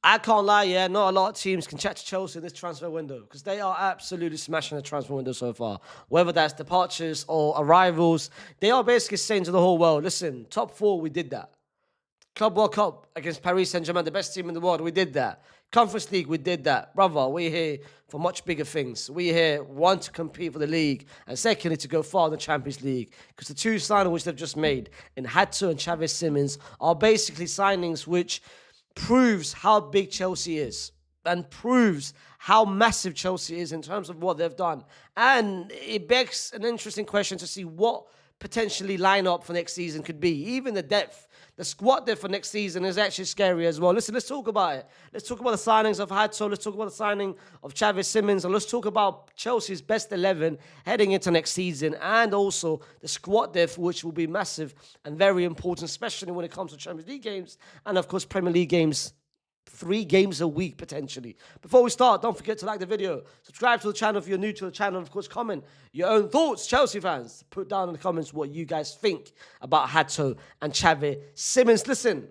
I can't lie, yeah, not a lot of teams can chat to Chelsea in this transfer window because they are absolutely smashing the transfer window so far. Whether that's departures or arrivals, they are basically saying to the whole world, listen, top four, we did that. Club World Cup against Paris Saint-Germain, the best team in the world, we did that. Conference League, we did that. Brother, we're here for much bigger things. We're here, one, to compete for the league, and secondly, to go far in the Champions League. Because the two signings which they've just made in Hato and Simmons are basically signings which proves how big Chelsea is and proves how massive Chelsea is in terms of what they've done. And it begs an interesting question to see what potentially lineup for next season could be. Even the depth, the squad depth for next season is actually scary as well. Listen, let's talk about it. Let's talk about the signings of Hato. Let's talk about the signing of Simmons. And let's talk about Chelsea's best 11 heading into next season. And also the squad depth, which will be massive and very important, especially when it comes to Champions League games. And of course, Premier League games. 3 games a week, potentially. Before we start, don't forget to like the video. Subscribe to the channel if you're new to the channel. And of course, comment your own thoughts, Chelsea fans. Put down in the comments what you guys think about Hato and Simmons. Listen,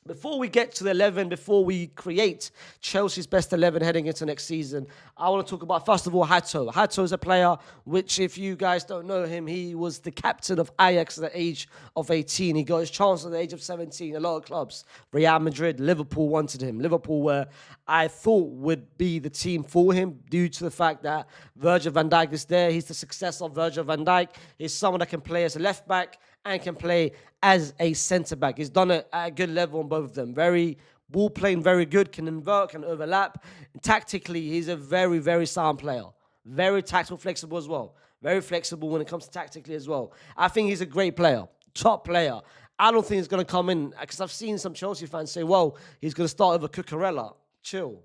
before we get to the 11, before we create Chelsea's best 11 heading into next season, I want to talk about, first of all, Hato. Hato is a player which, if you guys don't know him, he was the captain of Ajax at the age of 18. He got his chance at the age of 17. A lot of clubs, Real Madrid, Liverpool wanted him. Liverpool were, I thought, would be the team for him due to the fact that Virgil van Dijk is there. He's the successor of Virgil van Dijk. He's someone that can play as a left back and can play as a centre-back. He's done it at a good level on both of them. Very ball playing, very good, can invert, can overlap. And tactically, he's a very, very sound player. Very tactical, flexible as well. Very flexible when it comes to tactically as well. I think he's a great player, top player. I don't think he's going to come in, because I've seen some Chelsea fans say, well, he's going to start over Cucurella. Chill.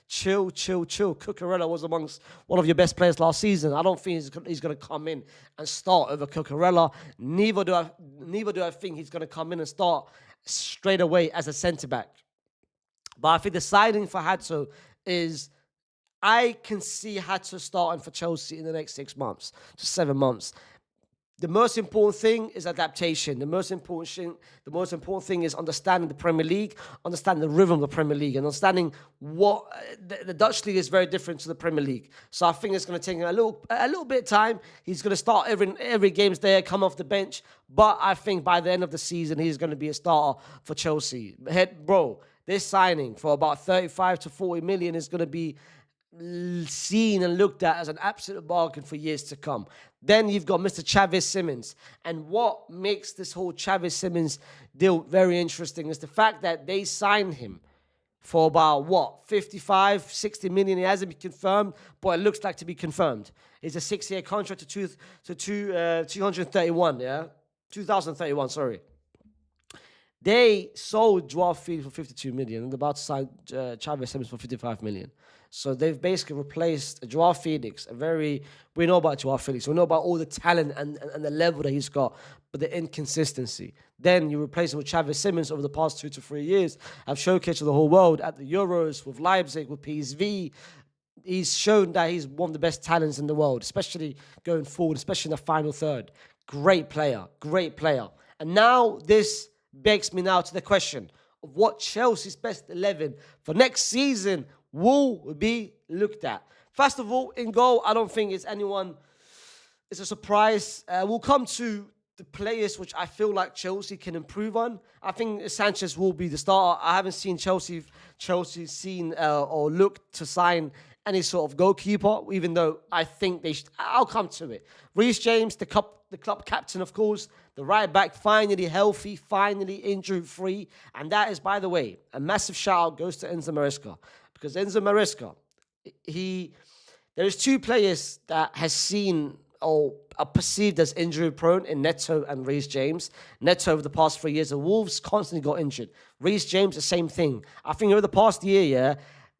chill. Cucurella was amongst one of your best players last season. I don't think he's going to come in and start over Cucurella. Neither do I think he's going to come in and start straight away as a centre-back. But I think the signing for Hato is, I can see Hato starting for Chelsea in the next 6 months to 7 months. The most important thing is adaptation. The most important thing is understanding the Premier League, understanding the rhythm of the Premier League, and understanding what the Dutch league is very different to the Premier League. So I think it's going to take him a little bit of time. He's going to start every game's there, come off the bench, but I think by the end of the season he's going to be a starter for Chelsea. Bro, this signing for about 35 to 40 million is going to be seen and looked at as an absolute bargain for years to come. Then you've got Mr. Simmons. And what makes this whole Simmons deal very interesting is the fact that they signed him for about, 55, 60 million. It hasn't been confirmed, but it looks like to be confirmed. It's a 6-year contract to 231, yeah? 2031, sorry. They sold Joao Felix for 52 million and about to sign Simmons for 55 million. So they've basically replaced Joao Felix. We know about Joao Felix. We know about all the talent and the level that he's got, but the inconsistency. Then you replace him with Simmons over the past 2 to 3 years. I've showcased to the whole world at the Euros, with Leipzig, with PSV. He's shown that he's one of the best talents in the world, especially going forward, especially in the final third. Great player. And now this begs me now to the question of what Chelsea's best 11 for next season will be looked at. First of all, in goal, I don't think it's a surprise. We'll come to the players which I feel like Chelsea can improve on. I think Sanchez will be the starter. I haven't seen Chelsea seen or look to sign any sort of goalkeeper, even though I think they should. I'll come to it. Reece James, the club captain, of course, the right back, finally healthy, finally injury-free. And that is, by the way, a massive shout-out goes to Enzo Maresca. Because Enzo Maresca, there's 2 players that has seen or are perceived as injury-prone in Neto and Reece James. Neto, over the past 3 years, the Wolves constantly got injured. Reece James, the same thing. I think over the past year,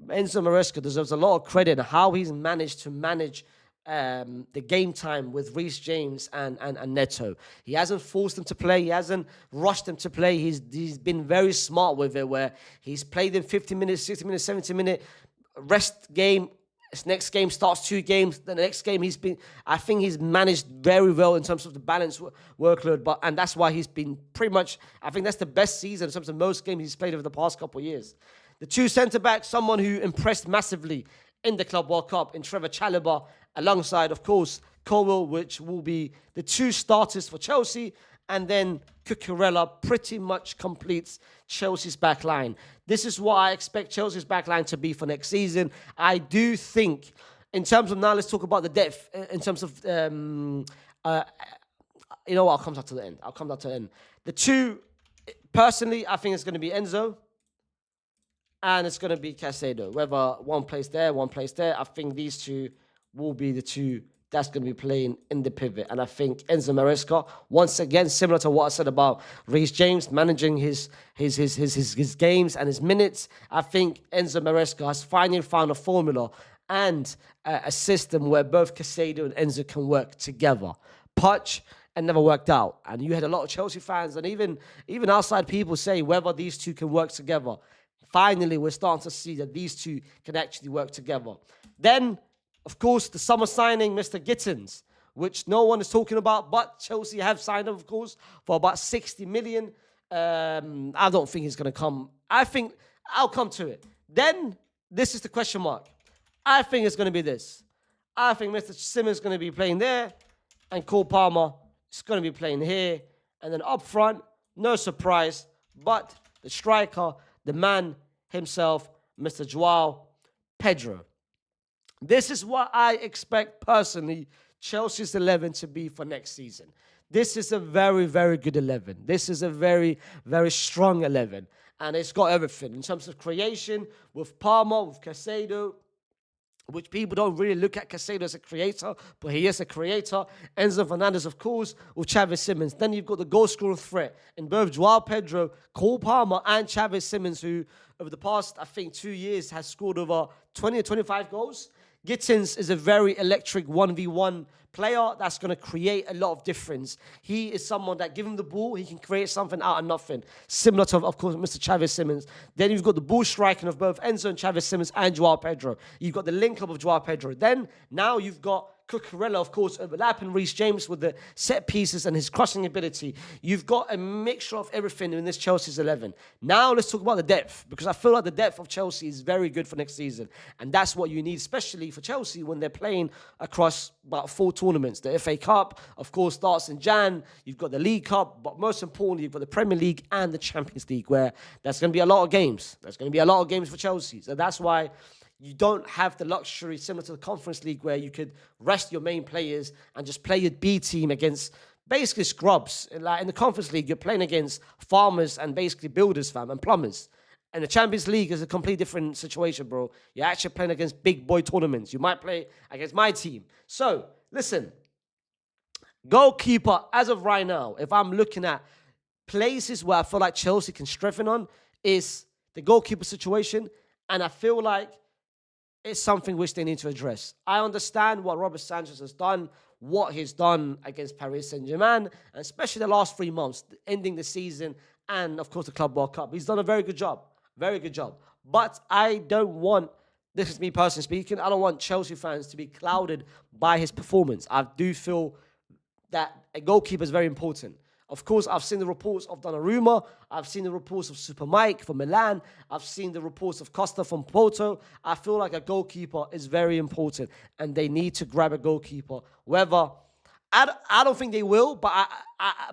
Enzo Maresca deserves a lot of credit on how he's managed to manage the game time with Reece James and Neto. He hasn't forced them to play. He hasn't rushed them to play. He's been very smart with it, where he's played in 50 minutes, 60 minutes, 70 minute rest game. His next game starts 2 games. Then the next game I think he's managed very well in terms of the balanced workload. And that's why he's been pretty much, I think that's the best season in terms of most games he's played over the past couple of years. The two centre-backs, someone who impressed massively in the Club World Cup in Trevor Chalobah, alongside, of course, Colwill, which will be the two starters for Chelsea. And then Cucurella pretty much completes Chelsea's back line. This is what I expect Chelsea's back line to be for next season. I do think, in terms of now, let's talk about the depth. In terms of, you know what, I'll come back to the end. The two, personally, I think it's going to be Enzo and it's going to be Caicedo. Whether one plays there, I think these two will be the two that's going to be playing in the pivot. And I think Enzo Maresca, once again, similar to what I said about Reece James, managing his games and his minutes, I think Enzo Maresca has finally found a formula and a system where both Caicedo and Enzo can work together. Poch, and never worked out. And you had a lot of Chelsea fans and even outside people say whether these two can work together. Finally, we're starting to see that these two can actually work together. Then, of course, the summer signing, Mr. Gittins, which no one is talking about, but Chelsea have signed him, of course, for about 60 million. I don't think he's going to come. I think I'll come to it. Then, this is the question mark. I think it's going to be this. I think Mr. Simmons is going to be playing there, and Cole Palmer is going to be playing here. And then up front, no surprise, but the striker, the man himself, Mr. João Pedro. This is what I expect personally Chelsea's 11 to be for next season. This is a very, very good 11. This is a very, very strong 11. And it's got everything in terms of creation with Palmer, with Caicedo, which people don't really look at Caicedo as a creator, but he is a creator. Enzo Fernandez, of course, with Xavi Simmons. Then you've got the goal-scoring threat in both João Pedro, Cole Palmer, and Xavi Simmons, who over the past, I think, 2 years has scored over 20 or 25 goals. Gittins is a very electric 1v1 player that's going to create a lot of difference. He is someone that, give him the ball, he can create something out of nothing. Similar to, of course, Mr. Xavi Simmons. Then you've got the ball striking of both Enzo and Xavi Simmons and João Pedro. You've got the link-up of João Pedro. Then, now you've got Cucurella, of course, overlapping Reece James with the set pieces and his crossing ability. You've got a mixture of everything in this Chelsea's 11. Now let's talk about the depth, because I feel like the depth of Chelsea is very good for next season. And that's what you need, especially for Chelsea when they're playing across about 4 tournaments. The FA Cup, of course, starts in Jan. You've got the League Cup, but most importantly, you've got the Premier League and the Champions League, where there's going to be a lot of games. There's going to be a lot of games for Chelsea. So that's why you don't have the luxury, similar to the Conference League, where you could rest your main players and just play your B team against basically scrubs. Like in the Conference League, you're playing against farmers and basically builders, fam, and plumbers. And the Champions League is a completely different situation, bro. You're actually playing against big boy tournaments. You might play against my team. So, listen, goalkeeper, as of right now, if I'm looking at places where I feel like Chelsea can strengthen on, is the goalkeeper situation. And I feel like it's something which they need to address. I understand what Robert Sanchez has done, what he's done against Paris Saint-Germain, and especially the last 3 months, ending the season, and of course the Club World Cup. He's done a very good job. Very good job. But I don't want, this is me personally speaking, I don't want Chelsea fans to be clouded by his performance. I do feel that a goalkeeper is very important. Of course, I've seen the reports of Donnarumma. I've seen the reports of Super Mike from Milan. I've seen the reports of Costa from Porto. I feel like a goalkeeper is very important, and they need to grab a goalkeeper. Whether, I don't think they will, but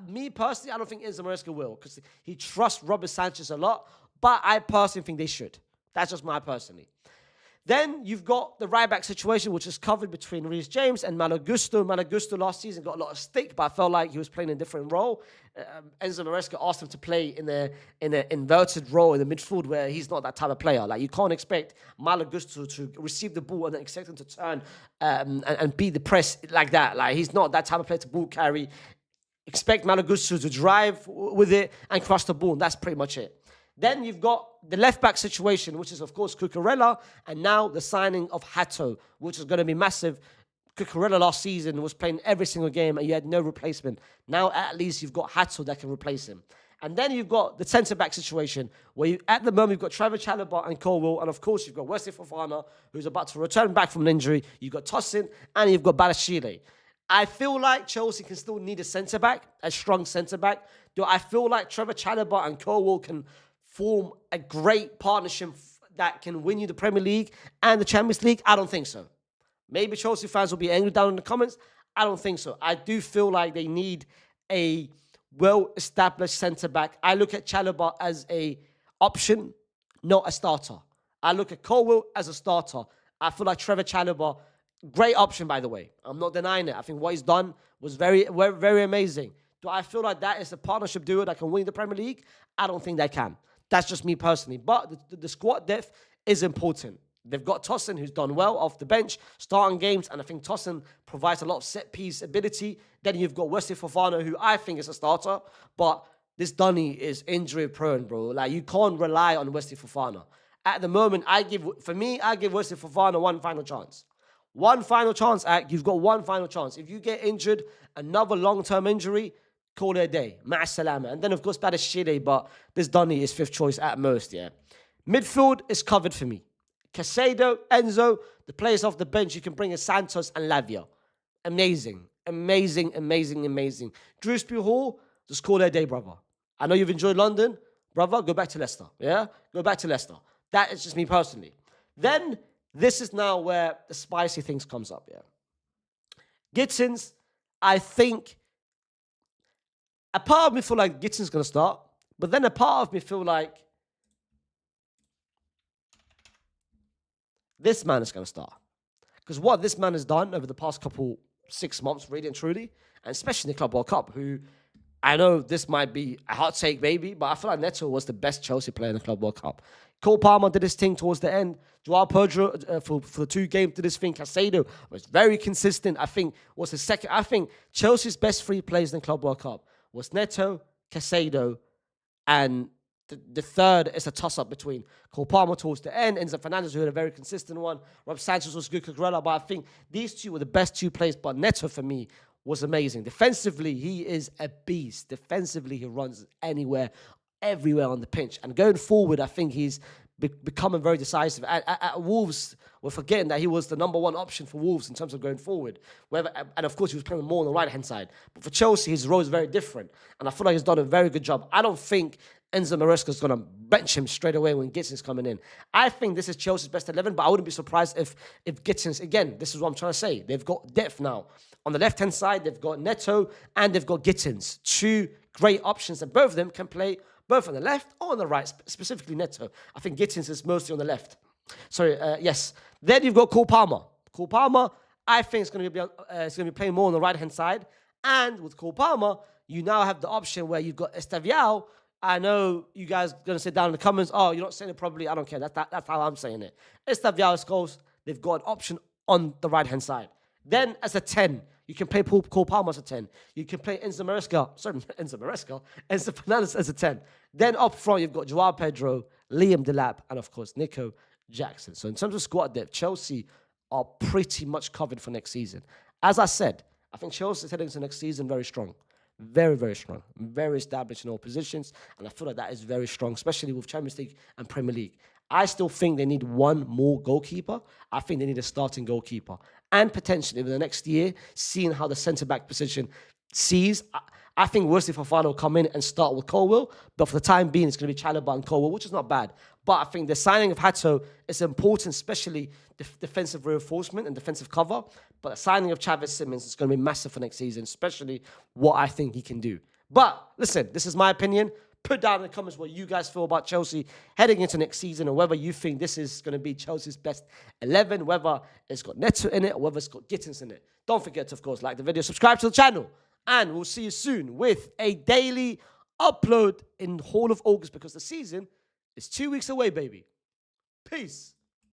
me personally, I don't think Enzo Maresca will, because he trusts Robert Sanchez a lot, but I personally think they should. That's just my personally. Then you've got the right back situation, which is covered between Reece James and Malo Gusto. Malo Gusto last season got a lot of stick, but I felt like he was playing a different role. Enzo Maresca asked him to play in an inverted role in the midfield, where he's not that type of player. Like, you can't expect Malo Gusto to receive the ball and then expect him to turn and beat the press like that. Like, he's not that type of player to ball carry. Expect Malo Gusto to drive with it and cross the ball, and that's pretty much it. Then you've got the left-back situation, which is, of course, Cucurella, and now the signing of Hato, which is going to be massive. Cucurella last season was playing every single game, and you had no replacement. Now, at least, you've got Hato that can replace him. And then you've got the centre-back situation, where at the moment, you've got Trevor Chalobah and Colwill, and, of course, you've got Wesley Fofana, who's about to return back from an injury. You've got Tosin, and you've got Balashile. I feel like Chelsea can still need a centre-back, a strong centre-back. Do I feel like Trevor Chalobah and Colwill can form a great partnership that can win you the Premier League and the Champions League? I don't think so. Maybe Chelsea fans will be angry down in the comments. I don't think so. I do feel like they need a well-established centre-back. I look at Chalobah as a option, not a starter. I look at Colwill as a starter. I feel like Trevor Chalobah, great option, by the way. I'm not denying it. I think what he's done was very, very, very amazing. Do I feel like that is a partnership duo that can win the Premier League? I don't think they can. That's just me personally. But the squad depth is important. They've got Tosin, who's done well off the bench, starting games, and I think Tosin provides a lot of set-piece ability. Then you've got Wesley Fofana, who I think is a starter, but this Dunny is injury-prone, bro. Like, you can't rely on Wesley Fofana. At the moment, I give Wesley Fofana one final chance. One final chance, you've got one final chance. If you get injured, another long-term injury, call it a day. Ma'a salama. And then, of course, Badashile, but this Dunny is fifth choice at most, yeah. Midfield is covered for me. Caicedo, Enzo, the players off the bench, you can bring in Santos and Lavia. Amazing. Amazing, amazing, amazing. Drewsbury Hall, just call it a day, brother. I know you've enjoyed London. Brother, go back to Leicester, yeah? Go back to Leicester. That is just me personally. Then, this is now where the spicy things comes up, yeah? Gittins, I think, a part of me feel like Gittins is going to start, but then a part of me feel like this man is going to start. Because what this man has done over the past 6 months, really and truly, and especially in the Club World Cup, who I know this might be a hot take maybe, but I feel like Neto was the best Chelsea player in the Club World Cup. Cole Palmer did his thing towards the end. Joao Pedro, for the 2 games, did his thing. Caicedo was very consistent. I think was the second. I think Chelsea's best 3 players in the Club World Cup was Neto, Caicedo, and the third is a toss-up between Cole Palmer towards the end, Enzo Fernandez, who had a very consistent one. Rob Sanchez was good, Cucurella, but I think these 2 were the best 2 players. But Neto, for me, was amazing. Defensively, he is a beast. Defensively, he runs anywhere, everywhere on the pitch. And going forward, I think he's becoming very decisive. At Wolves, we're forgetting that he was the number 1 option for Wolves in terms of going forward. And of course, he was playing more on the right-hand side. But for Chelsea, his role is very different. And I feel like he's done a very good job. I don't think Enzo Maresca's going to bench him straight away when Gittins coming in. I think this is Chelsea's best 11, but I wouldn't be surprised if Gittins, again, this is what I'm trying to say. They've got depth now. On the left-hand side, they've got Neto and they've got Gittins. 2 great options, and both of them can play both on the left or on the right, specifically Neto. I think Gittins is mostly on the left. Sorry, yes. Then you've got Cole Palmer. Cole Palmer, I think is going to be playing more on the right-hand side. And with Cole Palmer, you now have the option where you've got Estaviao. I know you guys are going to say down in the comments, oh, you're not saying it properly. I don't care. That's how I'm saying it. Estaviao scores. They've got an option on the right-hand side. Then as a 10, you can play Cole Palmer as a 10. You can play Enzo Fernandez as a 10. Then up front, you've got Joao Pedro, Liam Delap, and of course, Nico Jackson. So in terms of squad depth, Chelsea are pretty much covered for next season. As I said, I think Chelsea is heading into next season very strong. Very, very strong. Very established in all positions. And I feel like that is very strong, especially with Champions League and Premier League. I still think they need one more goalkeeper. I think they need a starting goalkeeper. And potentially, over the next year, seeing how the centre-back position sees, I think Wesley Fofana will come in and start with Colwill. But for the time being, it's going to be Chalobah and Colwill, which is not bad. But I think the signing of Hato is important, especially defensive reinforcement and defensive cover. But the signing of Simmons is going to be massive for next season, especially what I think he can do. But listen, this is my opinion. Put down in the comments what you guys feel about Chelsea heading into next season, and whether you think this is going to be Chelsea's best 11, whether it's got Neto in it or whether it's got Gittins in it. Don't forget to, of course, like the video, subscribe to the channel, and we'll see you soon with a daily upload in the whole of August, because the season is 2 weeks away, baby. Peace.